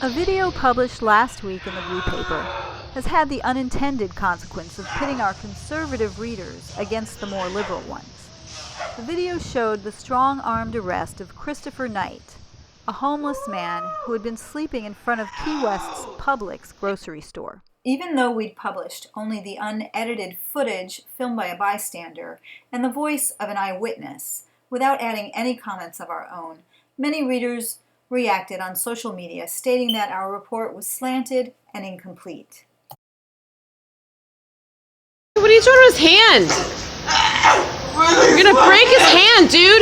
A video published last week in the Blue Paper has had the unintended consequence of pitting our conservative readers against the more liberal ones. The video showed the strong-armed arrest of Christopher Knight, a homeless man who had been sleeping in front of Key West's Publix grocery store. Even though we'd published only the unedited footage filmed by a bystander and the voice of an eyewitness, without adding any comments of our own, many readers reacted on social media stating that our report was slanted and incomplete. What are you doing with his hand? You're gonna break his hand, dude!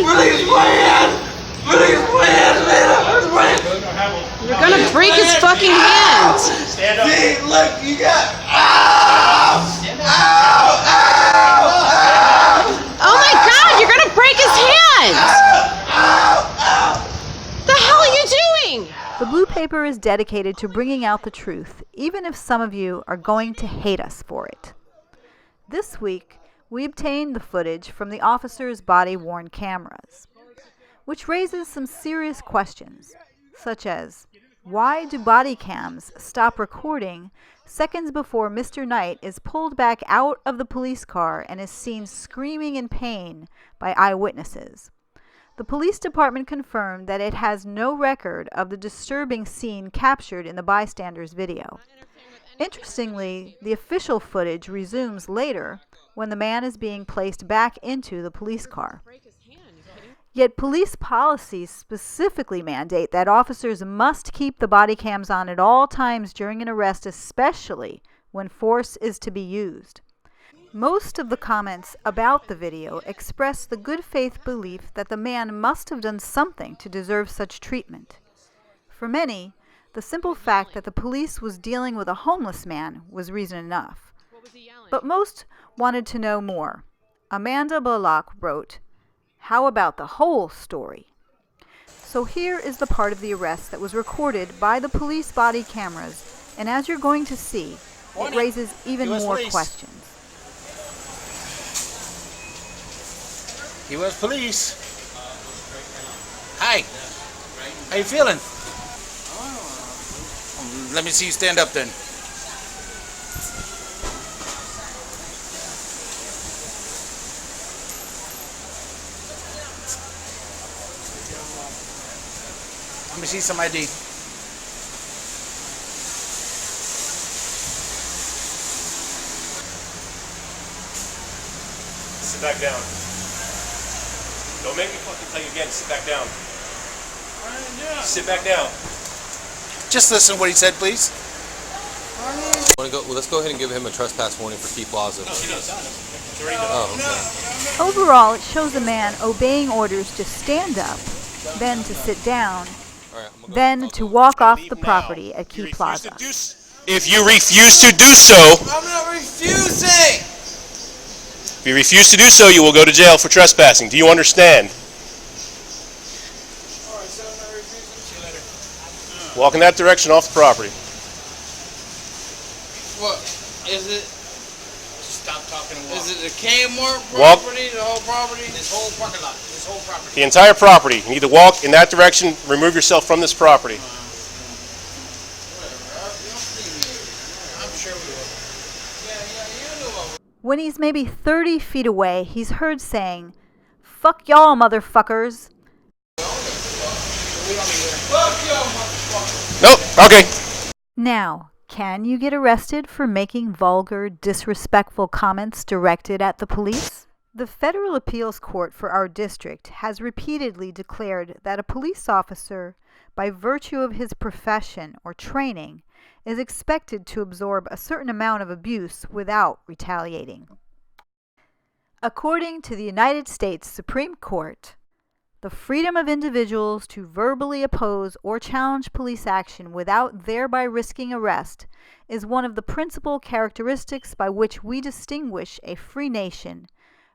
You're gonna break his fucking hand! Stand up! See, look, you got... Ow! Ow! Ow! Oh my god, you're gonna break his hand! Ow! Ow! The hell are you doing? The Blue Paper is dedicated to bringing out the truth, even if some of you are going to hate us for it. This week, we obtained the footage from the officers' body-worn cameras, which raises some serious questions, such as, why do body cams stop recording seconds before Mr. Knight is pulled back out of the police car and is seen screaming in pain by eyewitnesses? The police department confirmed that it has no record of the disturbing scene captured in the bystander's video. Interestingly, the official footage resumes later when the man is being placed back into the police car. Yet police policies specifically mandate that officers must keep the body cams on at all times during an arrest, especially when force is to be used. Most of the comments about the video express the good faith belief that the man must have done something to deserve such treatment. For many, the simple fact that the police was dealing with a homeless man was reason enough. But most wanted to know more. Amanda Bullock wrote, "How about the whole story?" So here is the part of the arrest that was recorded by the police body cameras, and as you're going to see, it raises even more questions. U.S. Police. Hi. How you feeling? Let me see you stand up then. Let me see some ID. Sit back down. Don't make me fucking tell you again. Sit back down. Sit back down. Just listen to what he said, please. Let's go ahead and give him a trespass warning for Key Plaza. No, he does. It's already done. Oh, okay. Overall, it shows a man obeying orders to stand up, then to sit down, then to walk off the property at Key Plaza. If you refuse to do so, I'm not refusing! if you refuse to do so, you will go to jail for trespassing. Do you understand? Alright, so I'm not refusing. See you later. Walk in that direction off the property. What? Is it? Stop talking and walk. Is it the Kmart Walk. property? The whole property? This whole parking lot. This whole property. The entire property. You need to walk in that direction. Remove yourself from this property. I'm sure we will. Yeah, you know. When he's maybe 30 feet away, he's heard saying, "Fuck y'all, motherfuckers." Nope. Okay. Now, can you get arrested for making vulgar, disrespectful comments directed at the police? The Federal Appeals Court for our district has repeatedly declared that a police officer, by virtue of his profession or training, is expected to absorb a certain amount of abuse without retaliating. According to the United States Supreme Court, the freedom of individuals to verbally oppose or challenge police action without thereby risking arrest is one of the principal characteristics by which we distinguish a free nation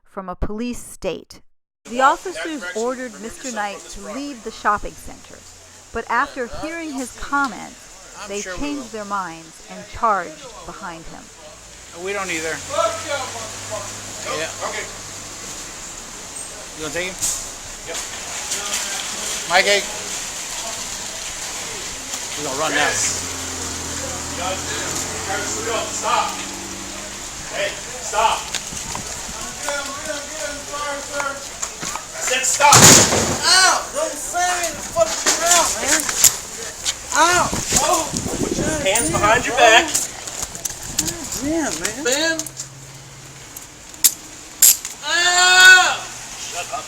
from a police state. The officers ordered Mr. Knight to leave the shopping center, but after hearing his comments, they changed their minds and charged behind him. We don't either. Yeah. Okay. You gonna take him? Yep. Mike, hey. We're gonna run now. Stop. Hey, stop. Get him, sorry, sir. I said stop. Ow! Don't slam me in the fucking mouth, man. Ow! Oh! Put your hands behind your back. Yeah, man. Ben? Ow! Shut up.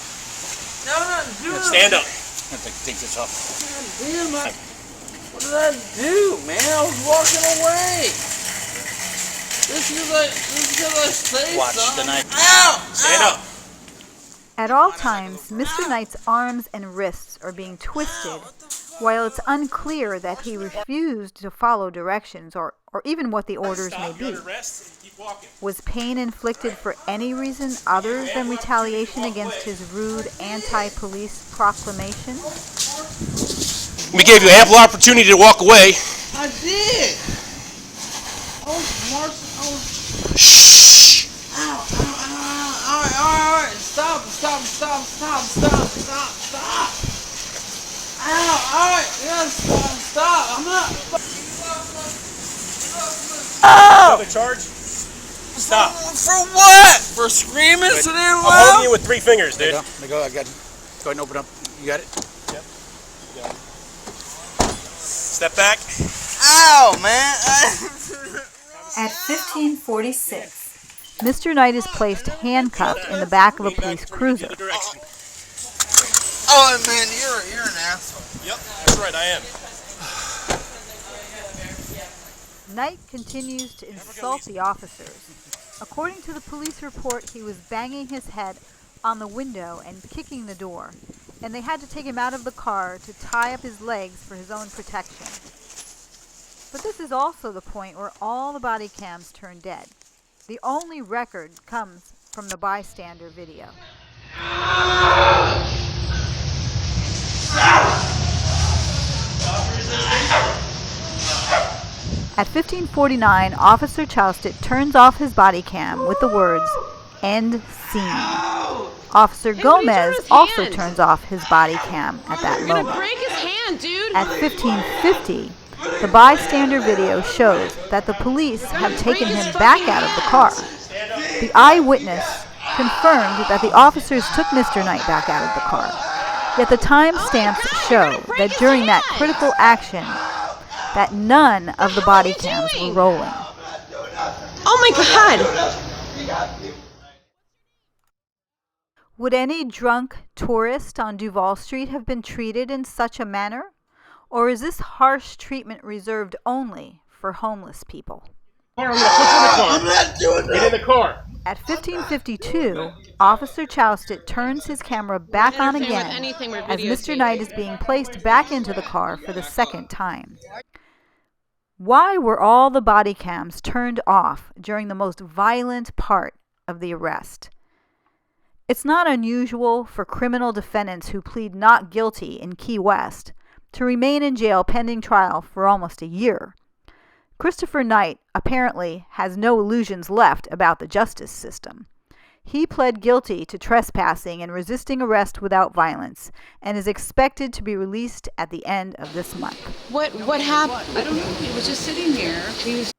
No, I'm not doing it. Stand up. I'm gonna take this off. Damn, what did I do, man? I was walking away. This is because I say Watch something. the knife. Ow! Stand Ow! up. At all times, Mr. Knight's arms and wrists are being twisted, while it's unclear that he refused to follow directions or even what the orders may be. Was pain inflicted for any reason other than retaliation against his rude anti-police proclamation? We gave you ample opportunity to walk away. I did. I was marching. Shh. Ow! All right. Stop! Ow! All right. Yes. Stop! I'm not. Another charge? Stop. For what? For screaming so damn I'm loud? holding you with 3 fingers, dude. There you go. I got it. Go ahead and open up. You got it? Yep. Step back. Ow, man. At 1546, Mr. Knight is placed handcuffed in the back of a police cruiser. The direction. Oh, man, you're an asshole. Yep, that's right, I am. Knight continues to insult the officers. According to the police report, he was banging his head on the window and kicking the door, and they had to take him out of the car to tie up his legs for his own protection. But this is also the point where all the body cams turn dead. The only record comes from the bystander video. At 1549, Officer Choustet turns off his body cam with the words, "End scene." Officer Gomez also turns off his body cam at that You're gonna moment. break his hand, dude. At 1550, the bystander video shows that the police have taken him back out of the car. The eyewitness confirmed that the officers took Mr. Knight back out of the car. Yet the timestamps show that during that critical action, that none of the body cams were rolling. Oh my God. Would any drunk tourist on Duval Street have been treated in such a manner? Or is this harsh treatment reserved only for homeless people? I'm not doing that. Get in the car. At 1552, Officer Choustet turns his camera back on again as Mr. Knight is being placed back into the car for the second time. Why were all the body cams turned off during the most violent part of the arrest? It's not unusual for criminal defendants who plead not guilty in Key West to remain in jail pending trial for almost a year. Christopher Knight apparently has no illusions left about the justice system. He pled guilty to trespassing and resisting arrest without violence and is expected to be released at the end of this month. What happened? I don't know. He was just sitting here. He was